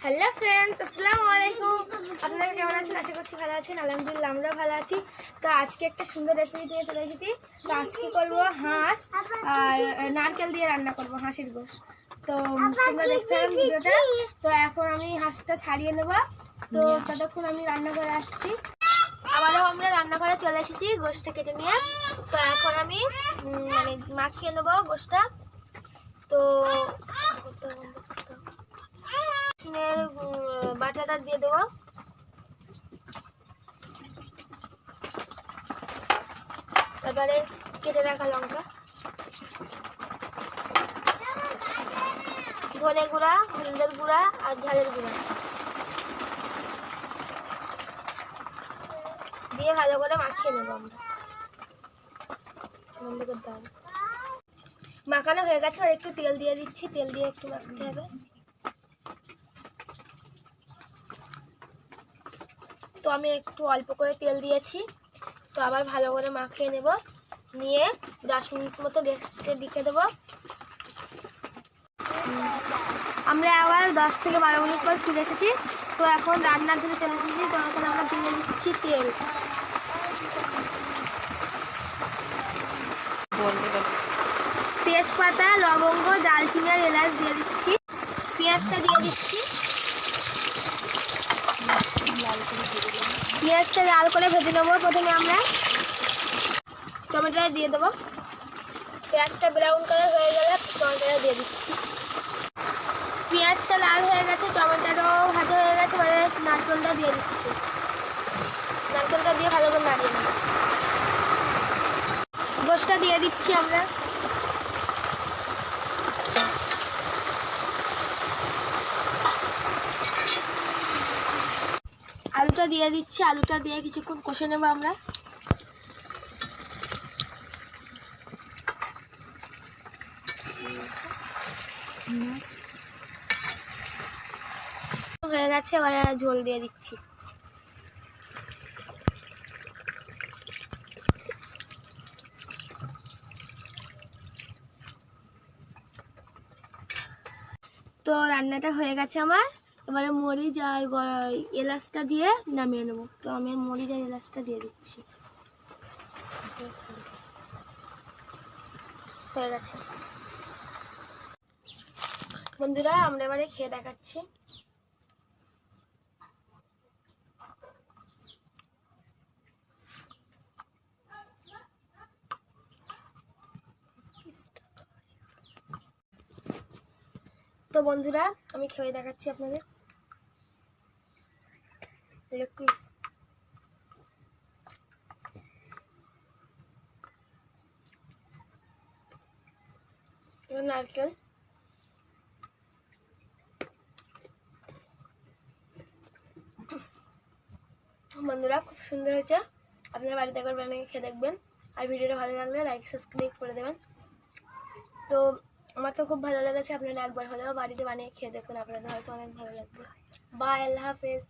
Hello friends, আসসালামু আলাইকুম। আপনারা কেমন আছেন? আশা করছি ভালো আছেন। আলহামদুলিল্লাহ আমরাও ভালো আছি। তো আজকে একটা সুন্দর রেসিপি নিয়ে চলে এসেছি। তো আজকে করবো হাঁস আর নারকেল দিয়ে রান্না করবো হাঁসের গোশত। তো তোমরা দেখতে পাবেন ভিডিওটা। তো এখন আমি হাঁসটা ছাড়িয়ে নেব। তো ততক্ষণ আমি রান্না করে আসছি। আবারও আমরা রান্নাঘরে চলে এসেছি গোশতটা কেটে নিয়ে। তো এখন আমি মাখিয়ে নেবো গোশতটা। তো বাটাটা দিয়ে দেবো। তারপরে কেটে রাখা লঙ্কা, ধনে গুঁড়া, হলুদের গুঁড়া আর ঝালের গুঁড়া দিয়ে ভালো করে মাখিয়ে নেবো আমরা। বন্ধ করতে হবে। মাখানো হয়ে গেছে, আর একটু তেল দিয়ে দিচ্ছি। তেল দিয়ে একটু মাখতে হবে। তো আমি একটু অল্প করে তেল দিয়েছি। তো আবার ভালো করে মাখিয়ে নেব, নিয়ে 10 মিনিট মতো রেস্টে রেখে দেবো। আমরা আবার 10 থেকে 12 মিনিট পর ফিরে এসেছি। তো এখন রান্নার দিকে চলে এসেছি। তো এখন আমরা দিয়ে দিচ্ছি তেল। তেজপাতা, লবঙ্গ, দালচিনি আর এলাচ দিয়ে দিচ্ছি। পেঁয়াজটা দিয়ে দিচ্ছি। পেঁয়াজটা লাল করে ভেজে নেবো। প্রথমে আমরা টমেটোটা দিয়ে দেবো। পেঁয়াজটা ব্রাউন কালার হয়ে গেলে টমেটোটা দিয়ে দিচ্ছি। পেঁয়াজটা লাল হয়ে গেছে, টমেটোটাও ভাজা হয়ে গেছে। এবারে নারকেলটা দিয়ে দিচ্ছি। নারকেলটা দিয়ে ভালো করে নাড়িয়ে নেব। গোশতটা দিয়ে দিচ্ছি আমরা। আলুটা দিয়ে দিচ্ছি। আলুটা দিয়ে কিছুক্ষণ কষে নেব আমরা। হয়ে গেছে, এবারে ঝোল দিয়ে দিচ্ছি। তো রান্নাটা হয়ে গেছে আমার। এবারে মরিচ আর এলাচটা দিয়ে নামিয়ে নেব। তো আমি মরিচ আর এলাচটা দিয়ে দিচ্ছি। হয়ে গেছে বন্ধুরা, আমরা এবারে খেয়ে দেখাচ্ছি। তো বন্ধুরা, আমি খেয়ে দেখাচ্ছি আপনাদের। নারকেল বন্ধুরা, খুব সুন্দর হয়েছে। আপনার বাড়িতে একবার বানিয়ে খেয়ে দেখবেন। আর ভিডিওটা ভালো লাগলে লাইক সাবস্ক্রাইব করে দেবেন। তো আমার তো খুব ভালো লেগেছে। আপনারা একবার হলেও বাড়িতে বানিয়ে খেয়ে দেখুন, আপনাদের হয়তো অনেক ভালো লাগবে। বাই, আল্লাহ হাফেজ।